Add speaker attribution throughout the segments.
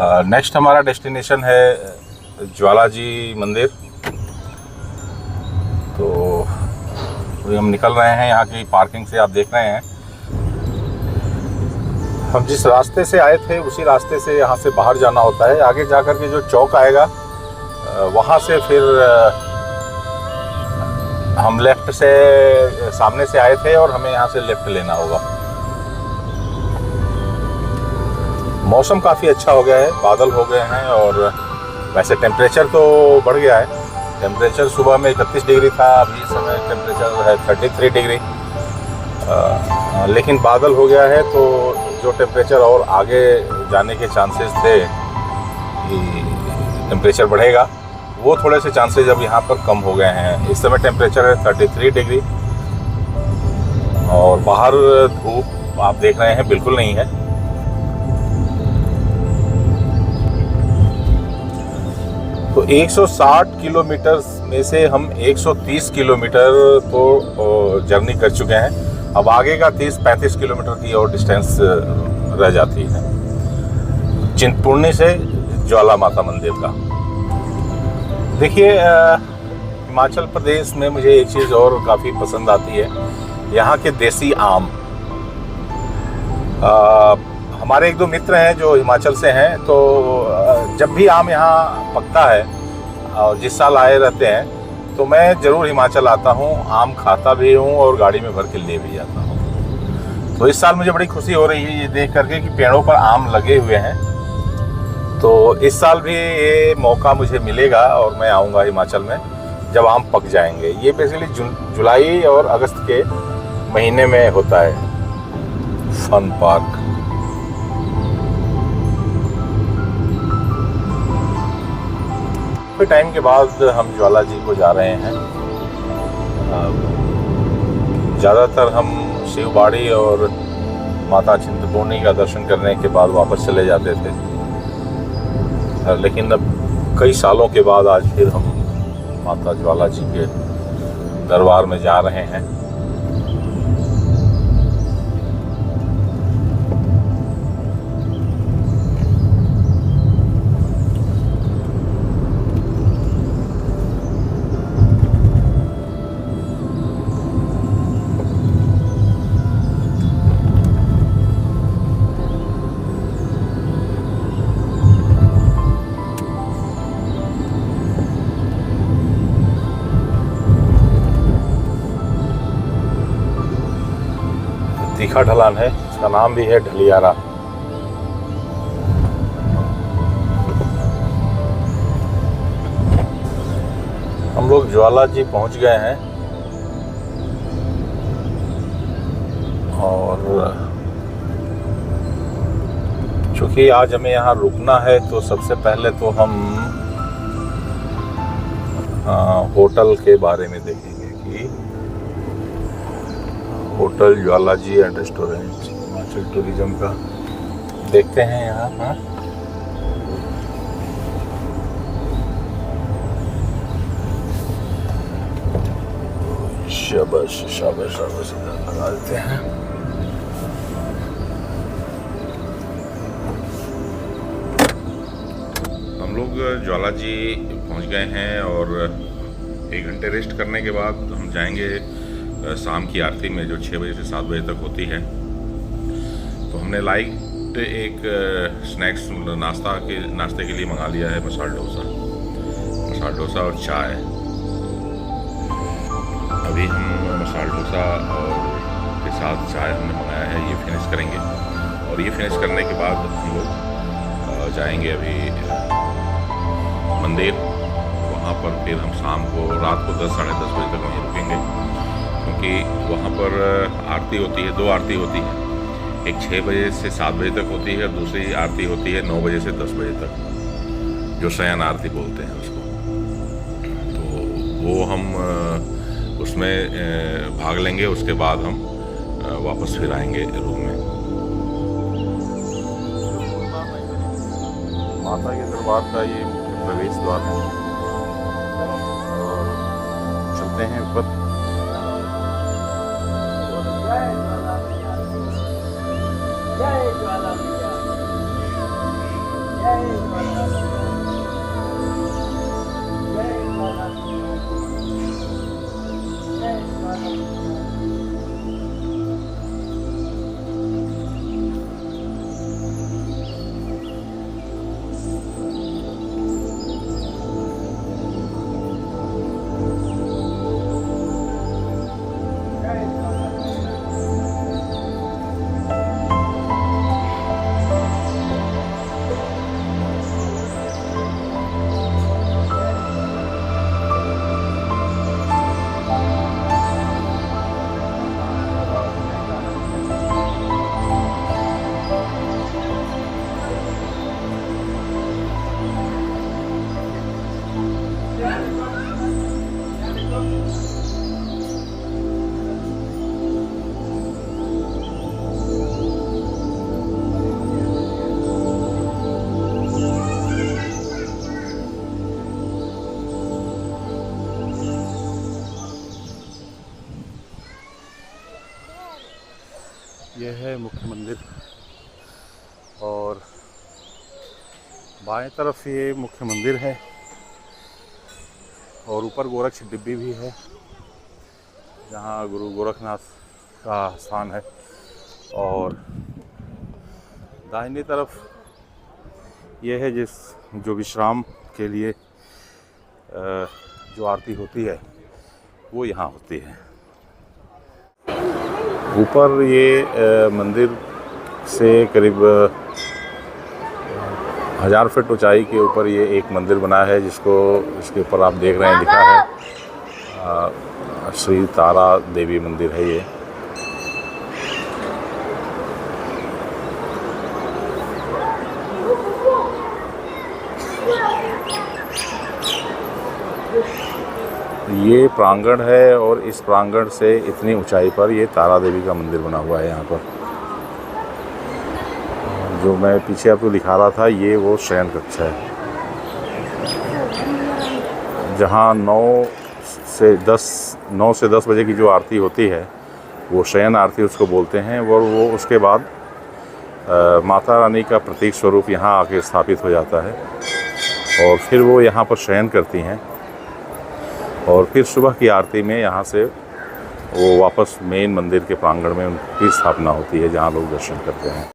Speaker 1: Next हमारा destination है ज्वाला जी मंदिर। तो अभी हम निकल रहे हैं यहाँ की पार्किंग से। आप देख रहे हैं हम जिस रास्ते से आए थे उसी रास्ते से यहाँ से बाहर जाना होता है। आगे जाकर के जो चौक आएगा वहाँ से फिर हम लेफ़्ट से सामने से आए थे और हमें यहाँ से लेफ़्ट लेना होगा। मौसम काफ़ी अच्छा हो गया है, बादल हो गए हैं और वैसे टेम्परेचर तो बढ़ गया है। टेम्परेचर सुबह में 31 डिग्री था, अभी इस समय टेम्परेचर है 33 डिग्री। लेकिन बादल हो गया है तो जो टेम्परेचर और आगे जाने के चांसेस थे कि टेम्परेचर बढ़ेगा, वो थोड़े से चांसेस अब यहाँ पर कम हो गए हैं। इस समय टेम्परेचर है 33 डिग्री और बाहर धूप आप देख रहे हैं बिल्कुल नहीं है। तो 160 किलोमीटर में से हम 130 किलोमीटर तो जर्नी कर चुके हैं। अब आगे का 30-35 किलोमीटर की और डिस्टेंस रह जाती है चिंतपूर्णी से ज्वाला माता मंदिर का। देखिए हिमाचल प्रदेश में मुझे एक चीज़ और काफ़ी पसंद आती है, यहाँ के देसी आम। हमारे एक दो मित्र हैं जो हिमाचल से हैं, तो जब भी आम यहाँ पकता है और जिस साल आए रहते हैं तो मैं ज़रूर हिमाचल आता हूँ, आम खाता भी हूँ और गाड़ी में भर के ले भी जाता हूँ। तो इस साल मुझे बड़ी खुशी हो रही है ये देख करके कि पेड़ों पर आम लगे हुए हैं। तो इस साल भी ये मौका मुझे मिलेगा और मैं आऊँगा हिमाचल में जब आम पक जाएंगे। ये बेसिकली जुलाई और अगस्त के महीने में होता है फन पार्क। काफ़ी टाइम के बाद हम ज्वाला जी को जा रहे हैं। ज़्यादातर हम शिवबाड़ी और माता चिंतपूर्णी का दर्शन करने के बाद वापस चले जाते थे, लेकिन अब कई सालों के बाद आज फिर हम माता ज्वाला जी के दरबार में जा रहे हैं। तीखा ढलान है, इसका नाम भी है ढलियारा। हम लोग ज्वाला जी पहुंच गए हैं और चूँकि आज हमें यहाँ रुकना है तो सबसे पहले तो हम होटल के बारे में देखेंगे कि hotel Jwala ji and restaurant Himachal tourism का देखते हैं यहाँ। शाबाश शाबाश शाबाश लगा देते हैं। हम लोग ज्वाला जी पहुँच गए हैं और 1 घंटे रेस्ट करने के बाद हम जाएंगे शाम की आरती में, जो 6 बजे से 7 बजे तक होती है। तो हमने लाइट एक स्नैक्स नाश्ते के लिए मंगा लिया है मसाला डोसा और चाय। अभी हम मसाला डोसा और के साथ चाय हमने मंगाया है, ये फिनिश करेंगे और ये फिनिश करने के बाद हम लोग जाएंगे अभी मंदिर। वहाँ पर फिर हम शाम को रात को 10-10:30 बजे तक वहीं रुकेंगे, क्योंकि वहाँ पर आरती होती है, 2 आरती होती है। एक 6 बजे से 7 बजे तक होती है और दूसरी आरती होती है 9 बजे से 10 बजे तक, जो शयन आरती बोलते हैं उसको। तो वो हम उसमें भाग लेंगे, उसके बाद हम वापस फिर आएंगे रूम में। माता के दरबार का ये मुख्य प्रवेश द्वार है और चलते हैं ऊपर। यह है मुख्य मंदिर और बाएं तरफ ये मुख्य मंदिर है और ऊपर गोरक्ष डिब्बी भी है जहाँ गुरु गोरखनाथ का स्थान है। और दाहिनी तरफ यह है जो विश्राम के लिए जो आरती होती है वो यहाँ होती है। ऊपर ये मंदिर से करीब 1000 फीट ऊंचाई के ऊपर ये एक मंदिर बना है जिसको इसके ऊपर आप देख रहे हैं लिखा है श्री तारा देवी मंदिर है ये। ये प्रांगण है और इस प्रांगण से इतनी ऊंचाई पर ये तारा देवी का मंदिर बना हुआ है। यहाँ पर जो मैं पीछे आपको दिखा रहा था ये वो शयन कक्ष है जहाँ 9 से 10 बजे की जो आरती होती है वो शयन आरती उसको बोलते हैं। और वो उसके बाद माता रानी का प्रतीक स्वरूप यहाँ आके स्थापित हो जाता है और फिर वो यहाँ पर शयन करती हैं और फिर सुबह की आरती में यहाँ से वो वापस मेन मंदिर के प्रांगण में उनकी स्थापना होती है जहाँ लोग दर्शन करते हैं।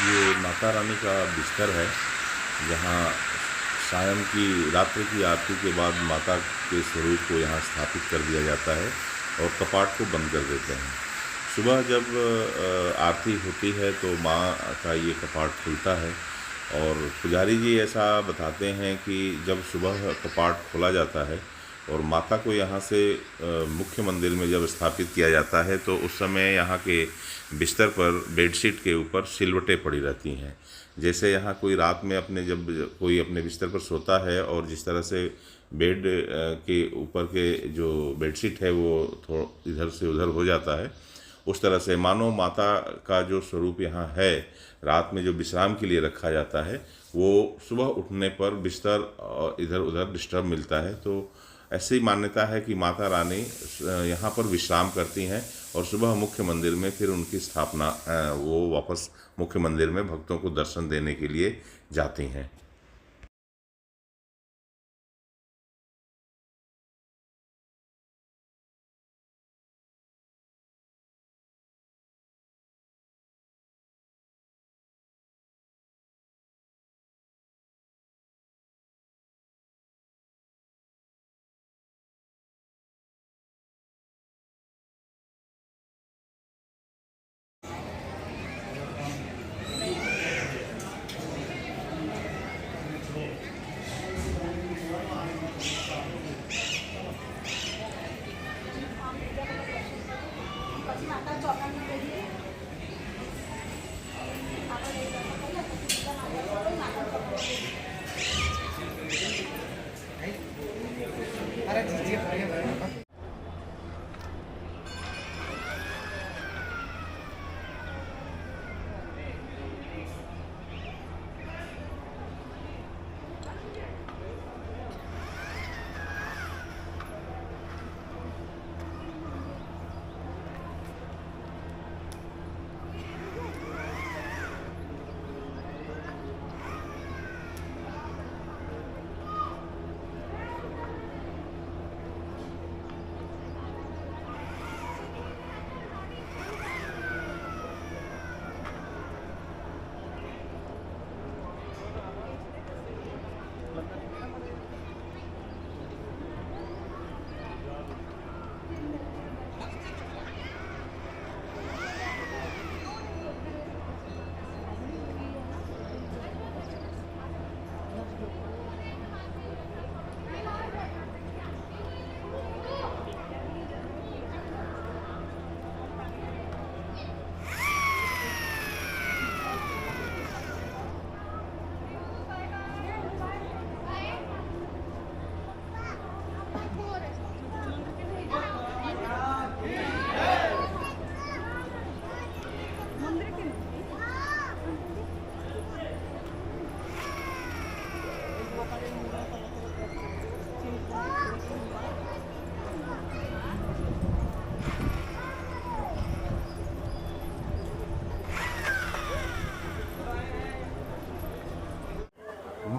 Speaker 1: ये माता रानी का बिस्तर है जहाँ सायं की रात्रि की आरती के बाद माता के स्वरूप को यहाँ स्थापित कर दिया जाता है और कपाट को बंद कर देते हैं। सुबह जब आरती होती है तो माँ का ये कपाट खुलता है और पुजारी जी ऐसा बताते हैं कि जब सुबह कपाट खोला जाता है और माता को यहाँ से मुख्य मंदिर में जब स्थापित किया जाता है तो उस समय यहाँ के बिस्तर पर बेडशीट के ऊपर सिलवटें पड़ी रहती हैं। जैसे यहाँ कोई रात में जब कोई अपने बिस्तर पर सोता है और जिस तरह से बेड के ऊपर के जो बेडशीट है वो थोड़ा इधर से उधर हो जाता है, उस तरह से मानो माता का जो स्वरूप यहाँ है रात में जो विश्राम के लिए रखा जाता है वो सुबह उठने पर बिस्तर इधर उधर डिस्टर्ब मिलता है। तो ऐसी मान्यता है कि माता रानी यहाँ पर विश्राम करती हैं और सुबह मुख्य मंदिर में फिर उनकी स्थापना वो वापस मुख्य मंदिर में भक्तों को दर्शन देने के लिए जाती हैं।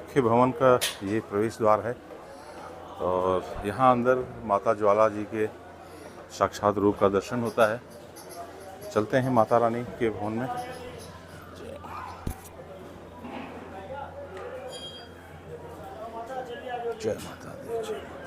Speaker 1: मुख्य भवन का ये प्रवेश द्वार है और यहाँ अंदर माता ज्वाला जी के साक्षात रूप का दर्शन होता है। चलते हैं माता रानी के भवन में। जय माता दी, जय माता।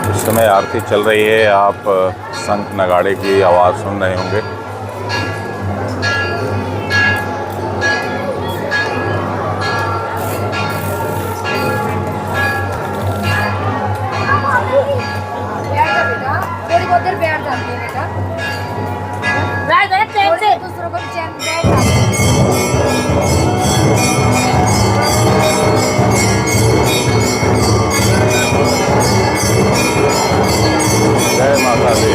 Speaker 1: इस समय आरती चल रही है, आप शंख नगाड़े की आवाज़ सुन रहे होंगे। जय माता दी।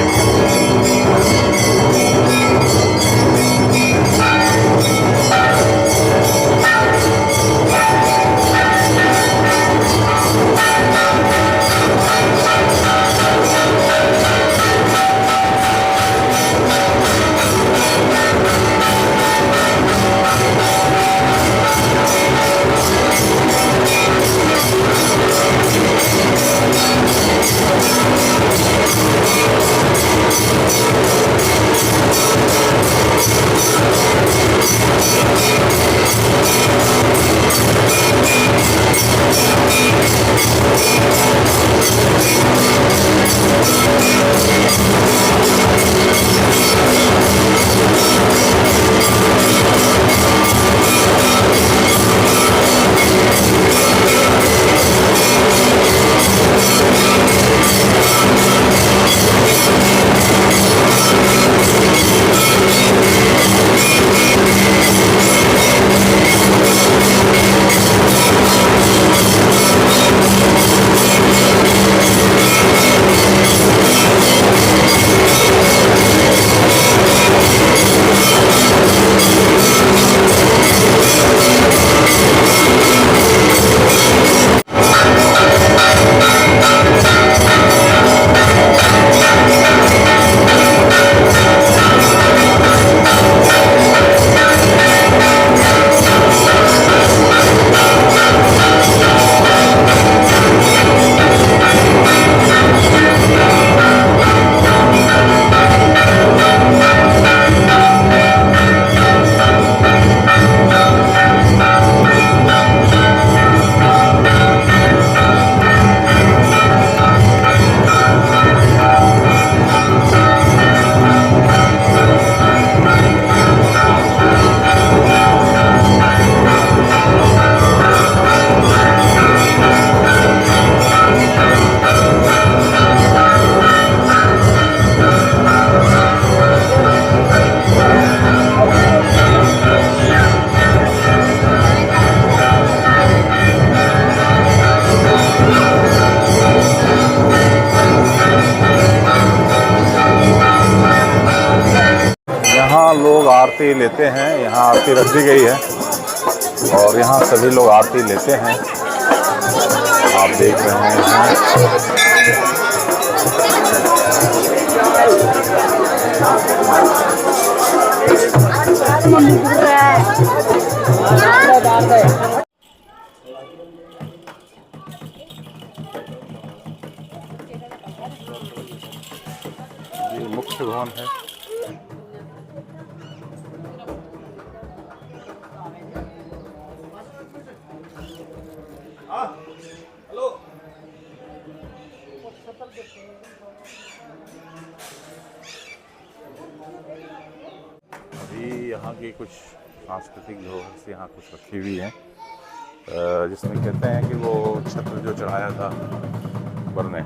Speaker 1: यहाँ लोग आरती लेते हैं, यहाँ आरती रख दी गई है और यहाँ सभी लोग आरती लेते हैं, आप देख रहे हैं। ये मुख्य भवन है। अभी यहाँ की कुछ सांस्कृतिक धरोहर यहाँ कुछ रखी हुई है, जिसमें कहते हैं कि वो छत्र जो चढ़ाया था अकबर ने,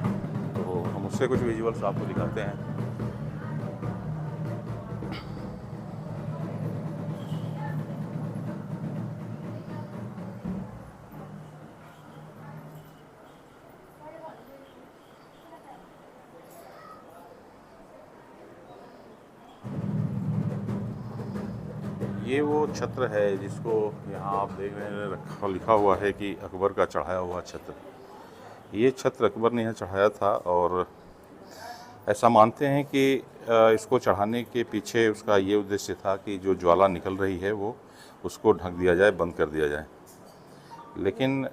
Speaker 1: तो हम उससे कुछ विजुअल्स आपको दिखाते हैं। ये वो छत्र है जिसको यहाँ आप देख रहे हैं लिखा हुआ है कि अकबर का चढ़ाया हुआ छत्र। ये छत्र अकबर ने यहाँ चढ़ाया था और ऐसा मानते हैं कि इसको चढ़ाने के पीछे उसका ये उद्देश्य था कि जो ज्वाला निकल रही है वो उसको ढक दिया जाए, बंद कर दिया जाए। लेकिन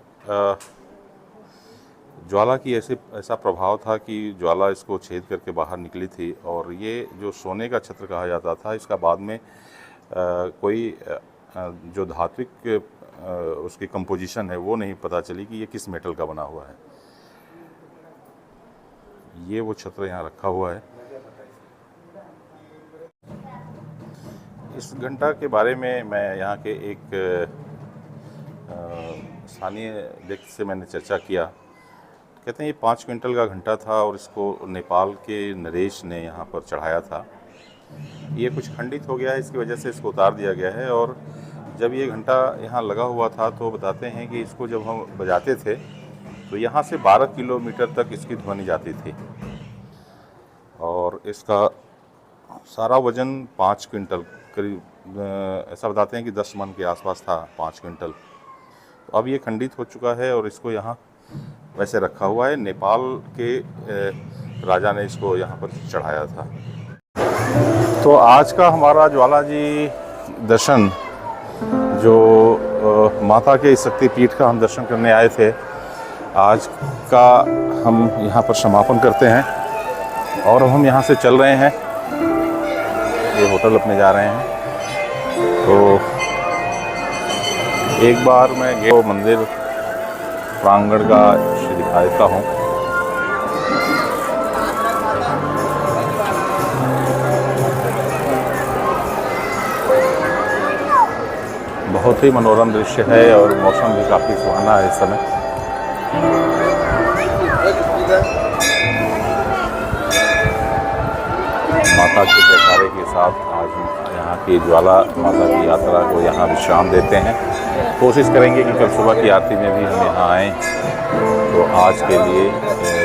Speaker 1: ज्वाला की ऐसा प्रभाव था कि ज्वाला इसको छेद करके बाहर निकली थी और ये जो सोने का छत्र कहा जाता था, इसका बाद में कोई जो धात्विक उसकी कंपोजिशन है वो नहीं पता चली कि ये किस मेटल का बना हुआ है। ये वो छत्र यहाँ रखा हुआ है। इस घंटा के बारे में मैं यहाँ के एक स्थानीय व्यक्ति से मैंने चर्चा किया। कहते हैं ये 5 क्विंटल का घंटा था और इसको नेपाल के नरेश ने यहाँ पर चढ़ाया था। ये कुछ खंडित हो गया है, इसकी वजह से इसको उतार दिया गया है। और जब ये घंटा यहाँ लगा हुआ था तो बताते हैं कि इसको जब हम बजाते थे तो यहाँ से 12 किलोमीटर तक इसकी ध्वनि जाती थी और इसका सारा वज़न 5 क्विंटल करीब, ऐसा बताते हैं कि 10 मन के आसपास था, 5 क्विंटल। तो अब ये खंडित हो चुका है और इसको यहाँ वैसे रखा हुआ है। नेपाल के राजा ने इसको यहाँ पर चढ़ाया था। तो आज का हमारा ज्वाला जी दर्शन, जो माता के शक्तिपीठ का हम दर्शन करने आए थे, आज का हम यहाँ पर समापन करते हैं और हम यहाँ से चल रहे हैं। ये होटल अपने जा रहे हैं। तो एक बार मैं मंदिर प्रांगण का दिखा देता हूँ। बहुत ही मनोरम दृश्य है और मौसम भी काफ़ी सुहाना है इस समय। माता के जयकारे के साथ आज यहाँ की ज्वाला माता की यात्रा को यहाँ विश्राम देते हैं। कोशिश करेंगे कि कल सुबह की आरती में भी हम यहाँ आएँ। तो आज के लिए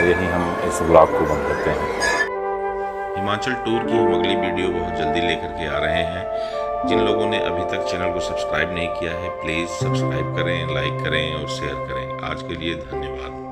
Speaker 1: यही हम इस ब्लॉग को बंद करते हैं। हिमाचल टूर की हम अगली वीडियो बहुत जल्दी लेकर के आ रहे हैं। जिन लोगों ने अभी तक चैनल को सब्सक्राइब नहीं किया है, प्लीज़ सब्सक्राइब करें, लाइक करें और शेयर करें। आज के लिए धन्यवाद।